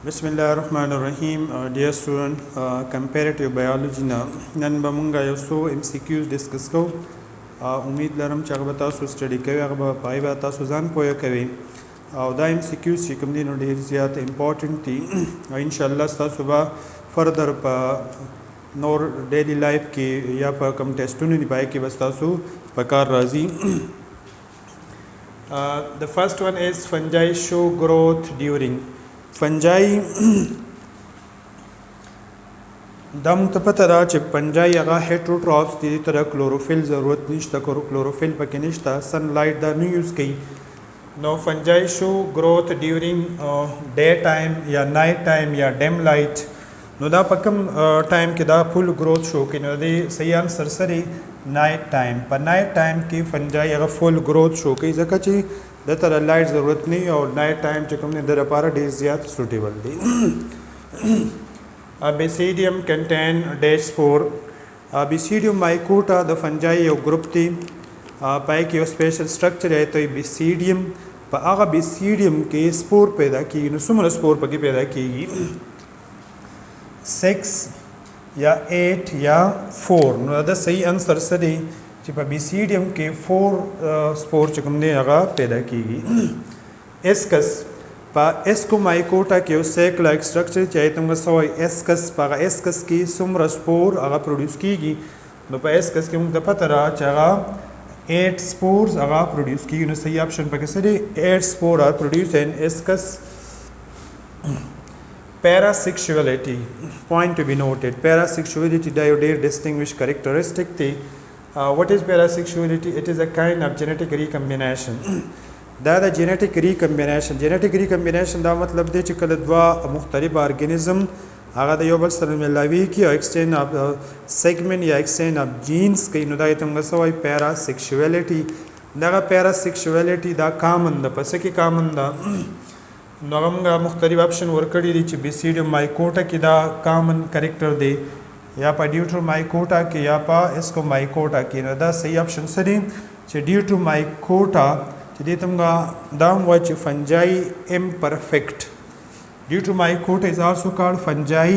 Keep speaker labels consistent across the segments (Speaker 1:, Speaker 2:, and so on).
Speaker 1: Bismillahirrahmanirrahim. Dear student, comparative biology نن به مونږ یو څو MCQs ډسکس کوو. امید لرم چې هغه به تاسو سټډي کوئ، هغه به پای به تاسو ځان پوهه کوئ او دا MCQs چې کوم دي نو ډېر زیات امپورټنټ دي او ان شاء الله تاسو به فردر په نور ډیلی لایف کې یا په کوم ټیسټونو دی پای کې بس تاسو په کار راځي. The first one is fungi show growth during فنجای دا موږ ته پته ده چې فنجای هغه هیټروټروپس دي، ته د کلوروفیل ضرورت نشته، کلوروفیل پکې نشته، سن لایټ دا نه یوز کوي. نو فنجای شو گروث ډیورینګ ډے ټایم یا نایټ ټایم یا ډیم لایټ. نو دا په کوم ټایم کې دا فل گروث شو کوي؟ نو د صحیح انسر سره نایټ ټایم. په نایټ ټایم کې فنجای هغه فل گروث شو کوي ځکه چې د تر لایټ ضرورت نه او نایټ ټایم چې کوم نه د لپاره ډیر زیات سوټیبل دی. بیسیډیم کنټین ډیش سپور. بیسیډیم مایکوټا د فنجای یو گروپ دی، پای کې یو سپیشل سټرکچر دی ته بیسیډیم. په هغه بیسیډیم کې سپور پیدا کیږي. نو څومره سپور پکې پیدا کیږي؟ 6 یا 8 یا 4. نو دا صحیح انسر څه دی چې په بیسیډیم کې 4 سپور چې کوم دی هغه پیدا کیږي. اسکس په اسکومایکوټا کې یو سیک لایک سټرکچر چې ایتم سوای اسکس، په اسکس کې څومره سپور هغه پروډوس کیږي؟ نو په اسکس کې موږ ته پته را چې هغه 8 سپورز هغه پروډوس کیږي. نو صحیح اپشن پکې څه دی؟ 8 سپور آر پروډوس ان اسکس. Parasexuality, point to be noted. Parasexuality دا یو ډیر ډسټینګویش کریکټریسټک دی. What is parasexuality? It is a kind of genetic recombination. دا د جینیټک ریکمبینیشن. جینیټک ریکمبینیشن دا مطلب دی چې کله دوه مختلف ارګانیزم هغه د یو بل سره ملاوي کی او ایکسچینج اف سیګمنټ یا ایکسچینج اف جینز کوي. نو دا ته موږ سوای پیراسیکشوالټي. دا پیراسیکشوالټي دا کامن ده. پس کې کامن ده نو موږ مختلف اپشن ورکړي دي چې بیسیډیم مایکوټا کې دا کامن کریکټر دی یا په ډیوټرومایکوټا کې یا په اسکومایکوټا کې. نو دا صحیح اپشن څه دی چې ډیوټرومایکوټا چې دې ته دا وایي چې فنجای امپرفیکٹ. ډیوټرومایکوټا is also called fungi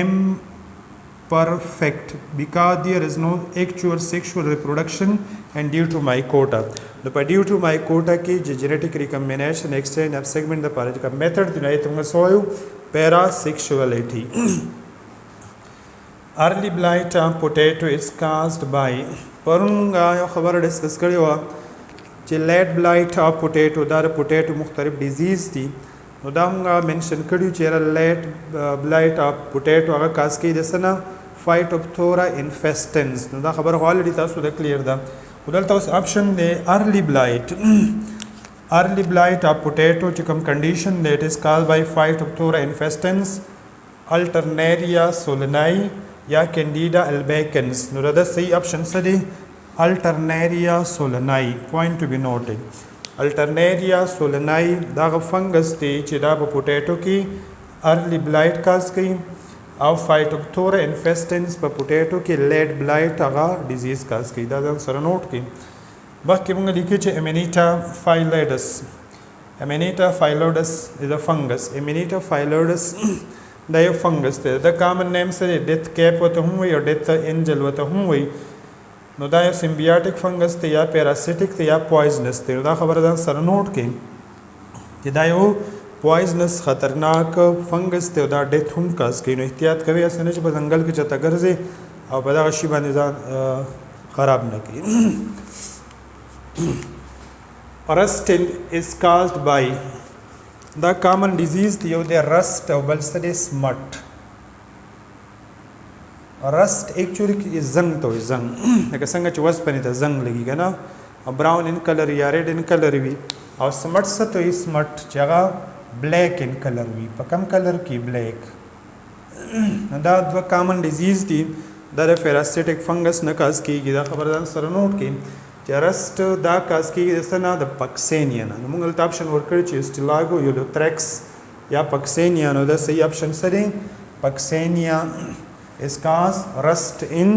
Speaker 1: imperfect because there is no actual sexual reproduction in Deuteromycota. نو په ډیوټرومایکوټا کې چې جینیټک ریکمبینیشن ایکسچینج اف سیګمنټ د پاره کوم میتھډ دی نه ته موږ سوایو پیراسیکشوالټي. Early blight of potato is caused by پرونګه یو خبر ډسکس کړی و چې لیټ بلایټ اف پوټیټو دا د پوټیټو مختلف ډیزیز دي. نو دا موږ منشن کړیو چې لیټ بلایټ اف پوټیټو هغه کاز کوي د سنه فایټوپتورا انفیسټنس. نو دا خبر غواړي تاسو د کلیر ده. ودلته اوس اپشن دی ارلی بلایټ. ارلی بلایټ اف پوټیټو چې کوم کنډیشن دی اټ از کازد بای فایټوپتورا انفیسټنس، الټرنیریا سولنای یا کینډیډا البیکنس. نو دا صحیح اپشن څه دی؟ الټرنیریا سولنای. پوینټ ټو بی نوټډ. الټرنیریا سولنای دا فنګس دی چې دا په پوټیټو کې ارلی بلایټ کاز کوي او فایټوپتورا انفیسټنس په پوټیټو کې لیټ بلایټ هغه ډیزیز کاز کوي. دا ځان سره نوٹ کړئ. مخکې موږ لیکو چې امینیټا فایلویډس. امینیټا فایلویډس از ا فنګس. امینیټا فایلویډس دا یو فنګس دی. د کامن نیم سره ډیث کیپ وته هم وي او ډیث انجل وته هم وي. نو دا یو سمبیاټک فنګس دی یا پیراسیټک دی یا پوایزنس دی. دا خبره ځان سره نوٹ کړئ چې دا یو پوایزنس خطرناک فنګس دی او دا ډیث هم کاز کوي. نو احتیاط کوئ اسنه چې په ځنګل کې چته ګرځي او په دغه شی باندې ځان خراب نه کړي. رست is caused by دا کامن ډیزیز دی یو دی رست او بل څه دی سمټ. رست ایکچولی زنګ ته وایي، زنګ لکه څنګه چې وسپنې ته زنګ لګي که نه، براون ان کلر یا ریډ ان کلر وي. او سمټ څه ته وایي؟ سمټ چې هغه بلیک ان کلر وي. په کم کلر کې؟ بلیک. دا دوه کامن ډیزیز دي. دا د پیراسیټک فنګس نه کاز کېږي. دا خبره ځان سره نوٹ کړئ چې رست دا کاز کېږي د څه نه؟ د پکسینیا نه. نو موږ دلته اپشن ورکړی چې اسټیلاګو یولوتریکس یا پکسینیا. نو دا صحیح اپشن څه دی؟ پکسینیا is caused rust in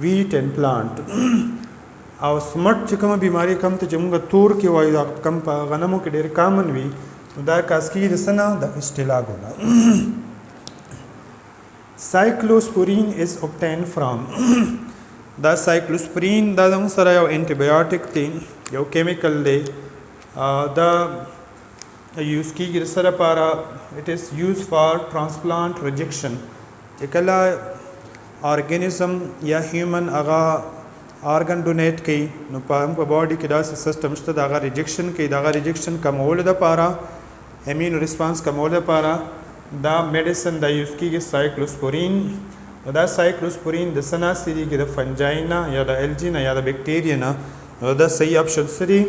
Speaker 1: wheat and plant. او سمټ چې کومه بیماری کم ته چې موږ تور کې وایو دا کم په غنمو کې ډېر کامن وي دا کاسکی دسنا د استلاګونه. Cyclosporine is obtained from دا cyclosporine دا زموږ سره یو انټي دی، یو کیمیکل دی، دا یوز کیږي سره لپاره. it is used for transplant rejection. چې کله ارګانیزم یا هیومن هغه ارګن ډونیټ کوي نو په باډي کې داسې سیستم شته د هغه ریجکشن کوي، د هغه ریجکشن کمولو دپاره، امینو ریسپانس کمولو دپاره دا میډیسن دا یوز کیږي سایکلوسپورین. نو دا سایکلوسپورین د څه نه حاصلېږي؟ د فنجای نه یا د الجی نه یا د بیکټیریا نه. نو دا صحیح اپشن څه دی؟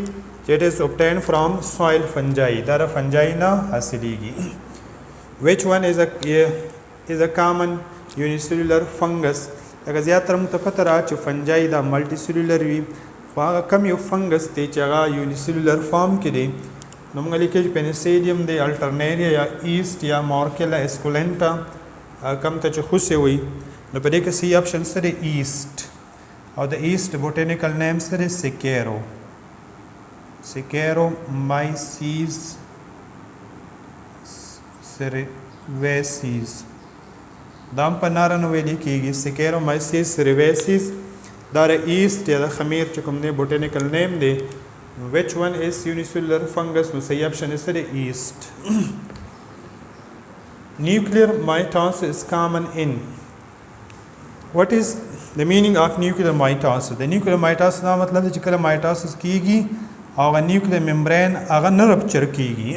Speaker 1: چې it is obtained from soil fungi. دا د فنجای نه حاصلېږي. which one is a common unicellular fungus؟ لکه زیاتره موږ ته پته را چې فنجای دا ملټي سیلولر وي، خو هغه کم یو فنګس دی چې هغه یونیسیلولر فارم کې دی. نو موږ لیکي چې پینیسیډیم دی، الټرنیریا یا ایسټ یا مارکیلا اسکولنټا کم ته چې خوسې وي. نو په دې کې سی اپشن څه دی؟ ایسټ. او د ایسټ بوټینیکل نیم څه دی؟ سیکیرو. سیکیرومایسیس سیریویسیس دا هم په ناره نه ویلې کېږي. سیکیرومایسیس سیریویسیس دا د ایسټ یا د خمیر چې کوم دی بوټینیکل نیم دی. which one is unicellular fungus؟ نو صحیح اپشن یې څه دی؟ ایسټ. nuclear mitosis is common in. what is the meaning of nuclear mitosis؟ د nuclear mitosis دا مطلب دی چې کله mitosis کېږي او هغه nuclear membrane هغه نه رپچر کېږي.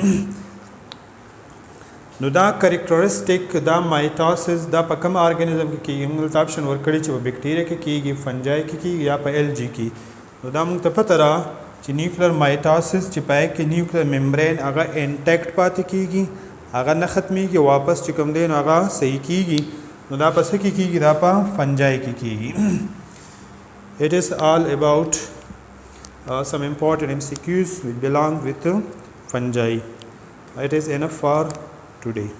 Speaker 1: نو دا کریکټرسټیک دا مایټاسس دا په کوم ارګانیزم کې کېږي؟ موږ دلته اپشن ورکړي چې په بیکټیریا کې کېږي، فنجای کې کېږي یا په الجی کې. نو دا موږ ته پته را چې نیوکلیر مایټاسس چې پای کې نیوکلیر ممبرین هغه انټیکټ پاتې کېږي، هغه نه ختمیږي، واپس چې کوم دی نو هغه صحیح کېږي. نو دا په څه کې کېږي؟ دا په فنجای کې کېږي. it is all about some important MCQs which belong with fungi. it is enough for today.